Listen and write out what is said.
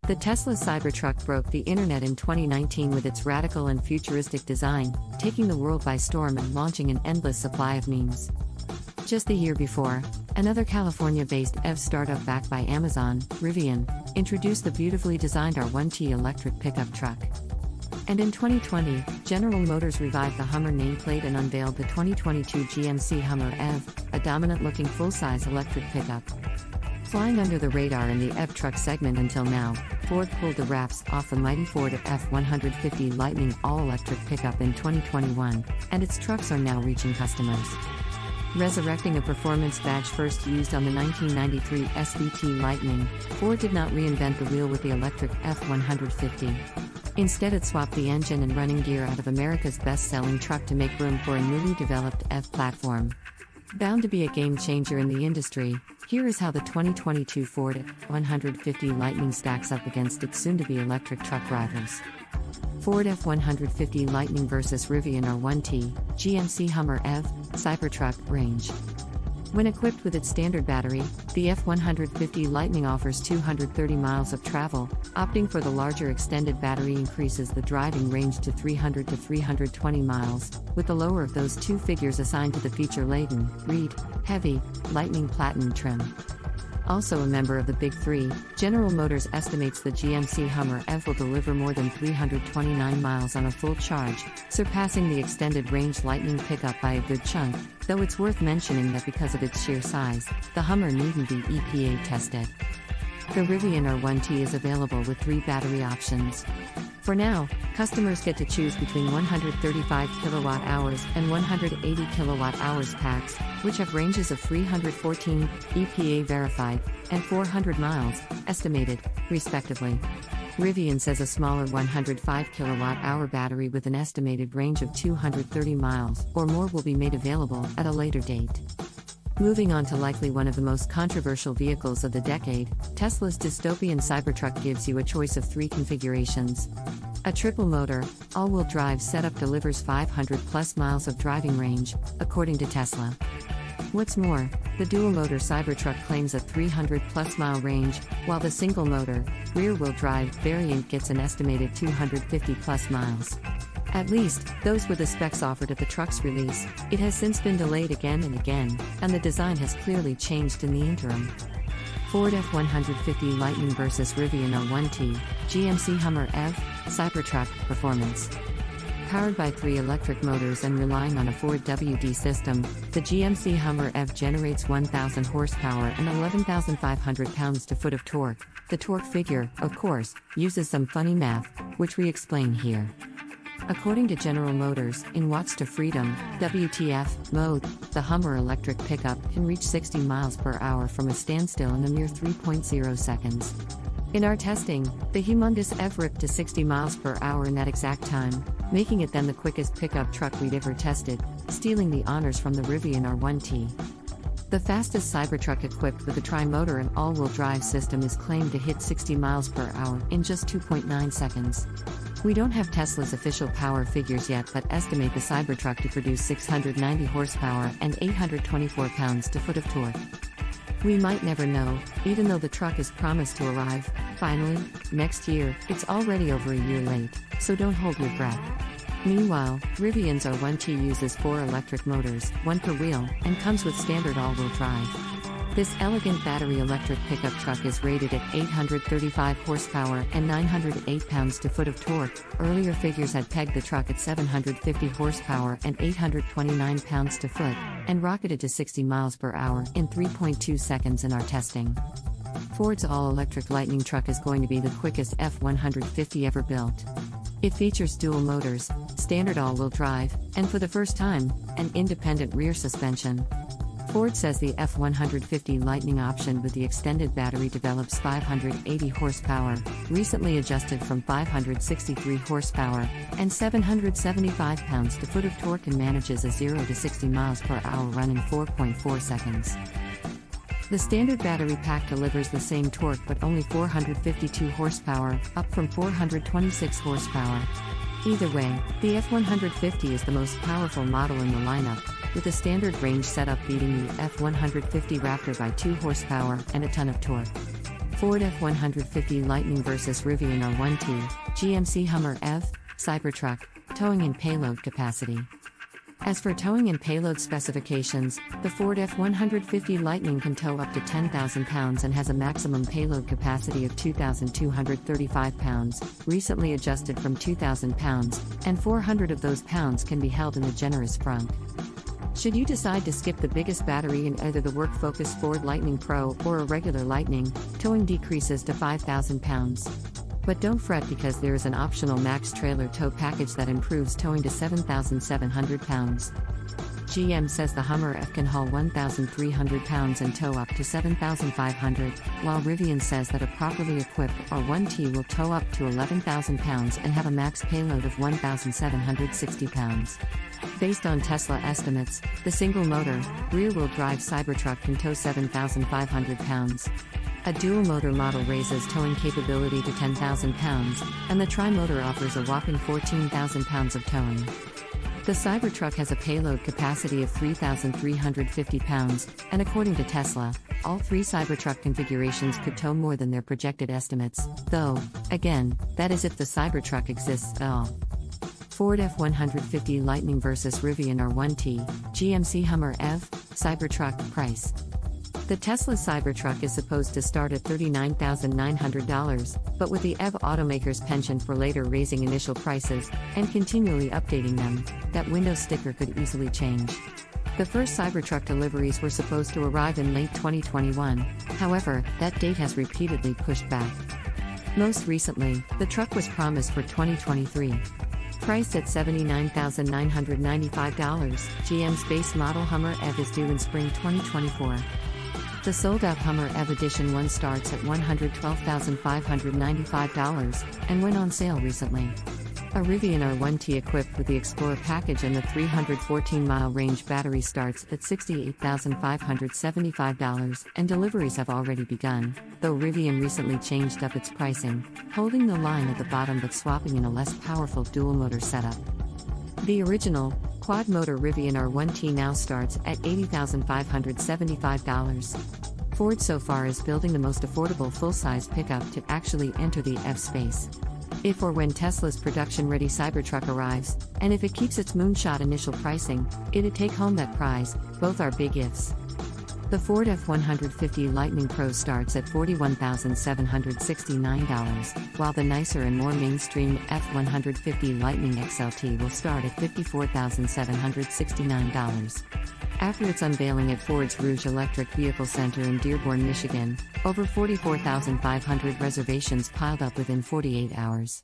The Tesla Cybertruck broke the internet in 2019 with its radical and futuristic design, taking the world by storm and launching an endless supply of memes. Just the year before, another California-based EV startup backed by Amazon, Rivian, introduced the beautifully designed R1T electric pickup truck. And in 2020, General Motors revived the Hummer nameplate and unveiled the 2022 GMC Hummer EV, a dominant-looking full-size electric pickup. Flying under the radar in the EV truck segment until now, Ford pulled the wraps off the mighty Ford F-150 Lightning all-electric pickup in 2021, and its trucks are now reaching customers. Resurrecting a performance badge first used on the 1993 SVT Lightning, Ford did not reinvent the wheel with the electric F-150. Instead, it swapped the engine and running gear out of America's best-selling truck to make room for a newly developed F platform. Bound to be a game-changer in the industry, here is how the 2022 Ford F-150 Lightning stacks up against its soon-to-be electric truck rivals. Ford F-150 Lightning vs Rivian R1T, GMC Hummer EV, Cybertruck range. When equipped with its standard battery, the F-150 Lightning offers 230 miles of travel. Opting for the larger extended battery increases the driving range to 300 to 320 miles, with the lower of those two figures assigned to the feature-laden, read, heavy, Lightning Platinum trim. Also a member of the Big Three, General Motors estimates the GMC Hummer EV will deliver more than 329 miles on a full charge, surpassing the extended range Lightning pickup by a good chunk, though it's worth mentioning that because of its sheer size, the Hummer needn't be EPA tested. The Rivian R1T is available with 3 battery options. For now, customers get to choose between 135 kWh and 180 kWh packs, which have ranges of 314, EPA verified, and 400 miles, estimated, respectively. Rivian says a smaller 105 kWh battery with an estimated range of 230 miles or more will be made available at a later date. Moving on to likely one of the most controversial vehicles of the decade, Tesla's dystopian Cybertruck gives you a choice of 3 configurations. A triple-motor, all-wheel drive setup delivers 500-plus miles of driving range, according to Tesla. What's more, the dual-motor Cybertruck claims a 300-plus mile range, while the single-motor, rear-wheel drive variant gets an estimated 250-plus miles. At least, those were the specs offered at the truck's release. It has since been delayed again and again, and the design has clearly changed in the interim. Ford F-150 Lightning vs Rivian R1T, GMC Hummer EV, Cybertruck, performance. Powered by 3 electric motors and relying on a Ford WD system, the GMC Hummer EV generates 1,000 horsepower and 11,500 pounds-to-foot of torque. The torque figure, of course, uses some funny math, which we explain here. According to General Motors, in watts to freedom, WTF, mode, the Hummer electric pickup can reach 60 miles per hour from a standstill in a mere 3.0 seconds. In our testing, the humongous EV ripped to 60 miles per hour in that exact time, making it then the quickest pickup truck we'd ever tested, stealing the honors from the Rivian R1T. The fastest Cybertruck equipped with a tri-motor and all-wheel drive system is claimed to hit 60 miles per hour in just 2.9 seconds. We don't have Tesla's official power figures yet, but estimate the Cybertruck to produce 690 horsepower and 824 pounds-to-foot of torque. We might never know, even though the truck is promised to arrive, finally, next year. It's already over a year late, so don't hold your breath. Meanwhile, Rivian's R1T uses 4 electric motors, 1 per wheel, and comes with standard all-wheel drive. This elegant battery electric pickup truck is rated at 835 horsepower and 908 pounds-to-foot of torque. Earlier figures had pegged the truck at 750 horsepower and 829 pounds-to-foot, and rocketed to 60 miles per hour in 3.2 seconds in our testing. Ford's all-electric Lightning truck is going to be the quickest F-150 ever built. It features dual motors, standard all-wheel drive, and for the first time, an independent rear suspension. Ford says the F-150 Lightning option with the extended battery develops 580 horsepower, recently adjusted from 563 horsepower, and 775 pounds-to-foot of torque, and manages a 0 to 60 miles per hour run in 4.4 seconds. The standard battery pack delivers the same torque but only 452 horsepower, up from 426 horsepower. Either way, the F-150 is the most powerful model in the lineup, with a standard range setup beating the F-150 Raptor by 2 horsepower and a ton of torque. Ford F-150 Lightning vs Rivian R1T, GMC Hummer EV, Cybertruck, towing and payload capacity. As for towing and payload specifications, the Ford F-150 Lightning can tow up to 10,000 pounds and has a maximum payload capacity of 2,235 pounds, recently adjusted from 2,000 pounds, and 400 of those pounds can be held in the generous front. Should you decide to skip the biggest battery in either the work-focused Ford Lightning Pro or a regular Lightning, towing decreases to 5,000 pounds. But don't fret, because there is an optional max trailer tow package that improves towing to 7,700 pounds. GM says the Hummer F can haul 1,300 pounds and tow up to 7,500, while Rivian says that a properly equipped R1T will tow up to 11,000 pounds and have a max payload of 1,760 pounds. Based on Tesla estimates, the single-motor, rear-wheel drive Cybertruck can tow 7,500 pounds. A dual-motor model raises towing capability to 10,000 pounds, and the tri-motor offers a whopping 14,000 pounds of towing. The Cybertruck has a payload capacity of 3,350 pounds, and according to Tesla, all three Cybertruck configurations could tow more than their projected estimates, though, again, that is if the Cybertruck exists at all. Ford F-150 Lightning vs Rivian R1T, GMC Hummer EV, Cybertruck price. The Tesla Cybertruck is supposed to start at $39,900, but with the EV automaker's penchant for later raising initial prices and continually updating them, that window sticker could easily change. The first Cybertruck deliveries were supposed to arrive in late 2021, however, that date has repeatedly pushed back. Most recently, the truck was promised for 2023. Priced at $79,995, GM's base model Hummer EV is due in spring 2024. The sold-out Hummer EV Edition 1 starts at $112,595 and went on sale recently. A Rivian R1T equipped with the Explorer package and the 314-mile range battery starts at $68,575, and deliveries have already begun, though Rivian recently changed up its pricing, holding the line at the bottom but swapping in a less powerful dual-motor setup. The original, quad-motor Rivian R1T now starts at $80,575. Ford so far is building the most affordable full-size pickup to actually enter the EV space. If or when Tesla's production-ready Cybertruck arrives, and if it keeps its moonshot initial pricing, it'd take home that prize. Both are big ifs. The Ford F-150 Lightning Pro starts at $41,769, while the nicer and more mainstream F-150 Lightning XLT will start at $54,769. After its unveiling at Ford's Rouge Electric Vehicle Center in Dearborn, Michigan, over 44,500 reservations piled up within 48 hours.